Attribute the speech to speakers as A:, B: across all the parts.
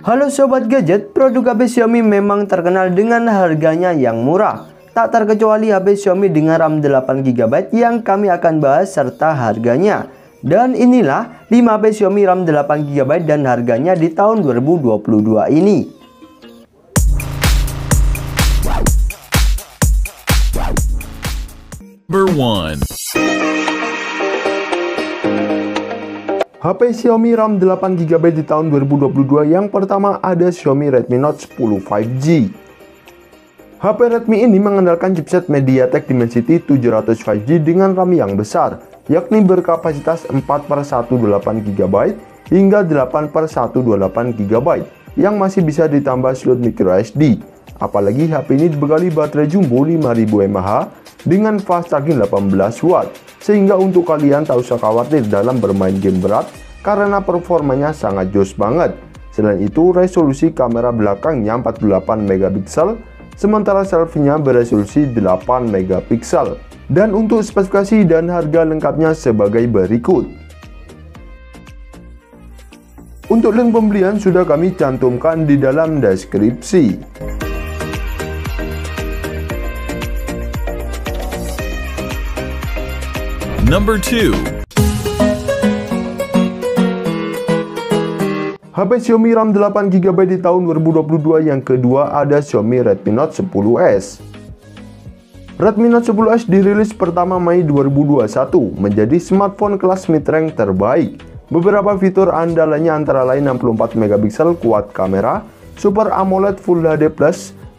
A: Halo Sobat Gadget, produk HP Xiaomi memang terkenal dengan harganya yang murah. Tak terkecuali HP Xiaomi dengan RAM 8GB yang kami akan bahas serta harganya. Dan inilah 5 HP Xiaomi RAM 8GB dan harganya di tahun 2022 ini.
B: Number 1.
C: HP Xiaomi RAM 8GB di tahun 2022. Yang pertama ada Xiaomi Redmi Note 10 5G. HP Redmi ini mengandalkan chipset MediaTek Dimensity 700 5G dengan RAM yang besar, yakni berkapasitas 4/128GB hingga 8/128GB yang masih bisa ditambah slot microSD. Apalagi HP ini dibekali baterai jumbo 5000 mAh dengan fast charging 18W, sehingga untuk kalian tak usah khawatir dalam bermain game berat karena performanya sangat jos banget. Selain itu, resolusi kamera belakangnya 48MP, sementara selfie-nya beresolusi 8MP. Dan untuk spesifikasi dan harga lengkapnya sebagai berikut. Untuk link pembelian sudah kami cantumkan di dalam deskripsi.
B: Number 2.
C: HP Xiaomi RAM 8GB di tahun 2022. Yang kedua ada Xiaomi Redmi Note 10s. Redmi Note 10s dirilis pertama Mei 2021, menjadi smartphone kelas mid-range terbaik. Beberapa fitur andalannya antara lain 64MP quad kamera, Super AMOLED Full HD+,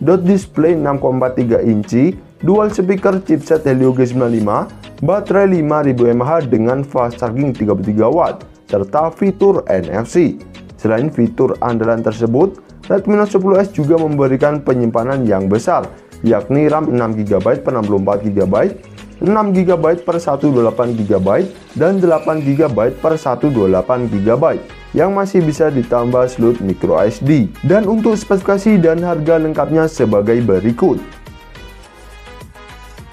C: dot display 6,3 inci, dual speaker chipset Helio G95, baterai 5000 mAh dengan fast charging 33W, serta fitur NFC. Selain fitur andalan tersebut, Redmi Note 10s juga memberikan penyimpanan yang besar, yakni RAM 6GB per 64GB, 6GB per 128GB, dan 8GB per 128GB, yang masih bisa ditambah slot microSD. Dan untuk spesifikasi dan harga lengkapnya sebagai berikut.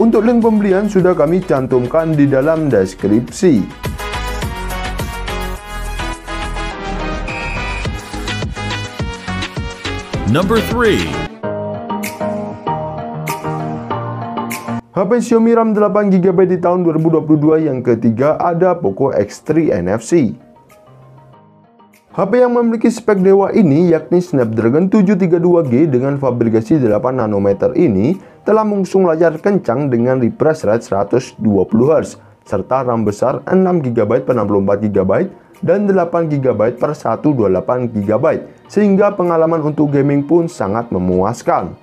C: Untuk link pembelian sudah kami cantumkan di dalam deskripsi.
B: Number 3.
C: HP Xiaomi RAM 8GB di tahun 2022. Yang ketiga ada Poco X3 NFC. HP yang memiliki spek dewa ini, yakni Snapdragon 732G dengan fabrikasi 8nm ini, telah mengusung layar kencang dengan refresh rate 120Hz, serta RAM besar 6GB per 64GB dan 8GB per 128GB, sehingga pengalaman untuk gaming pun sangat memuaskan.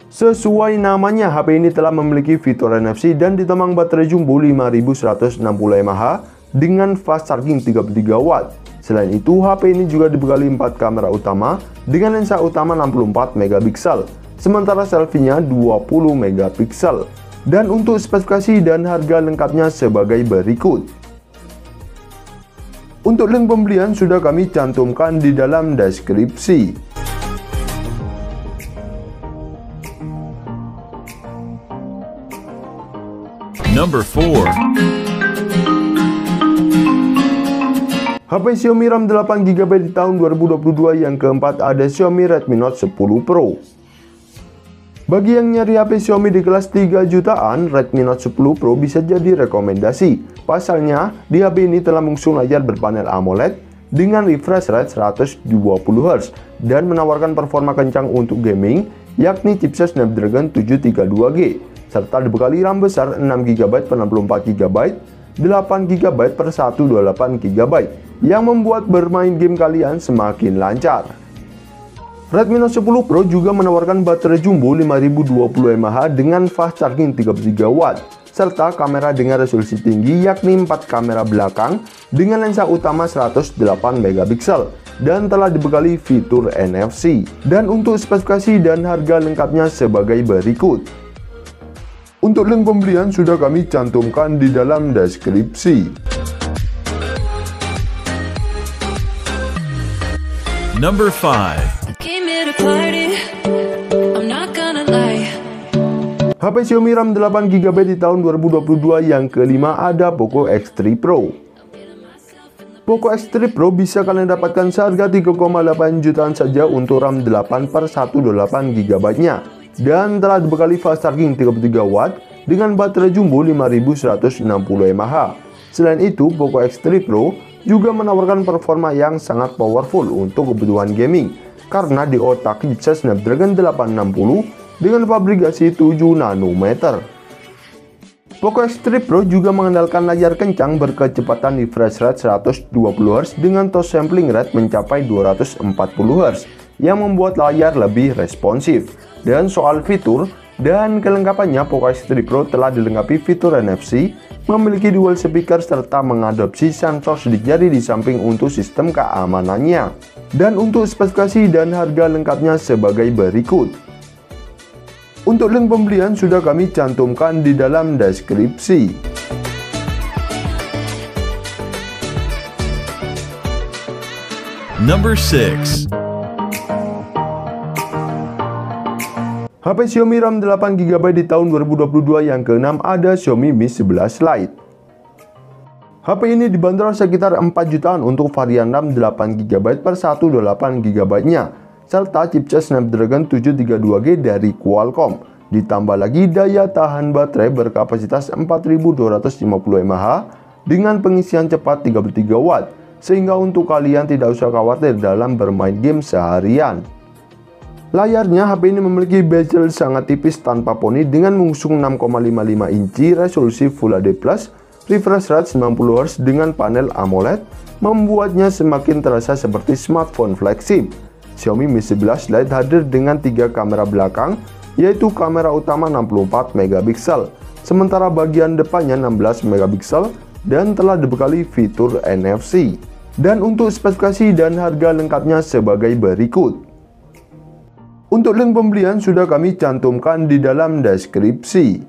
C: Sesuai namanya, HP ini telah memiliki fitur NFC dan ditemang baterai jumbo 5160 mAh dengan fast charging 33W. Selain itu, HP ini juga dibekali 4 kamera utama dengan lensa utama 64MP, sementara selfie-nya 20MP. Dan untuk spesifikasi dan harga lengkapnya sebagai berikut. Untuk link pembelian sudah kami cantumkan di dalam deskripsi.
B: Number 4.
C: HP Xiaomi RAM 8GB di tahun 2022. Yang keempat ada Xiaomi Redmi Note 10 Pro. Bagi yang nyari HP Xiaomi di kelas 3 jutaan, Redmi Note 10 Pro bisa jadi rekomendasi. Pasalnya, di HP ini telah mengusung layar berpanel AMOLED dengan refresh rate 120Hz dan menawarkan performa kencang untuk gaming, yakni chipset Snapdragon 732G, serta dibekali RAM besar 6GB per 64GB, 8GB per 128GB, yang membuat bermain game kalian semakin lancar. Redmi Note 10 Pro juga menawarkan baterai jumbo 5020 mAh dengan fast charging 33W, serta kamera dengan resolusi tinggi, yakni 4 kamera belakang dengan lensa utama 108MP dan telah dibekali fitur NFC. Dan untuk spesifikasi dan harga lengkapnya sebagai berikut. Untuk link pembelian sudah kami cantumkan di dalam deskripsi.
B: Number 5.
C: HP Xiaomi RAM 8GB di tahun 2022. Yang kelima ada Poco X3 Pro. Poco X3 Pro bisa kalian dapatkan seharga 3,8 jutaan saja untuk RAM 8/128 GB nya dan telah dibekali fast charging 33 watt dengan baterai jumbo 5160 mAh. Selain itu, Poco X3 Pro juga menawarkan performa yang sangat powerful untuk kebutuhan gaming karena diotak chipset Snapdragon 860 dengan fabrikasi 7 nanometer. Poco X3 Pro juga mengandalkan layar kencang berkecepatan refresh rate 120Hz dengan touch sampling rate mencapai 240Hz yang membuat layar lebih responsif. Dan soal fitur dan kelengkapannya, Poco X3 Pro telah dilengkapi fitur NFC, memiliki dual speaker serta mengadopsi sensor sidik jari di samping untuk sistem keamanannya. Dan untuk spesifikasi dan harga lengkapnya sebagai berikut. Untuk link pembelian sudah kami cantumkan di dalam deskripsi.
B: Number 6.
C: HP Xiaomi RAM 8GB di tahun 2022 yang keenam ada Xiaomi Mi 11 Lite. HP ini dibanderol sekitar 4 jutaan untuk varian RAM 8GB per 128GB nya, serta chipset Snapdragon 732G dari Qualcomm. Ditambah lagi daya tahan baterai berkapasitas 4250 mAh dengan pengisian cepat 33 watt, sehingga untuk kalian tidak usah khawatir dalam bermain game seharian. Layarnya, HP ini memiliki bezel sangat tipis tanpa poni dengan mengusung 6,55 inci resolusi Full HD+, refresh rate 90Hz dengan panel AMOLED, membuatnya semakin terasa seperti smartphone flagship. Xiaomi Mi 11 Lite hadir dengan 3 kamera belakang, yaitu kamera utama 64 MP, sementara bagian depannya 16 MP dan telah dibekali fitur NFC. Dan untuk spesifikasi dan harga lengkapnya sebagai berikut. Untuk link pembelian sudah kami cantumkan di dalam deskripsi.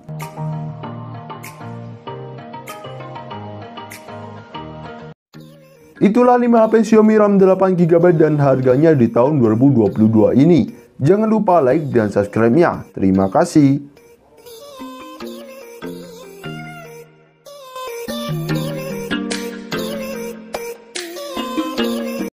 C: Itulah 5 HP Xiaomi RAM 8GB dan harganya di tahun 2022 ini. Jangan lupa like dan subscribe-nya. Terima kasih.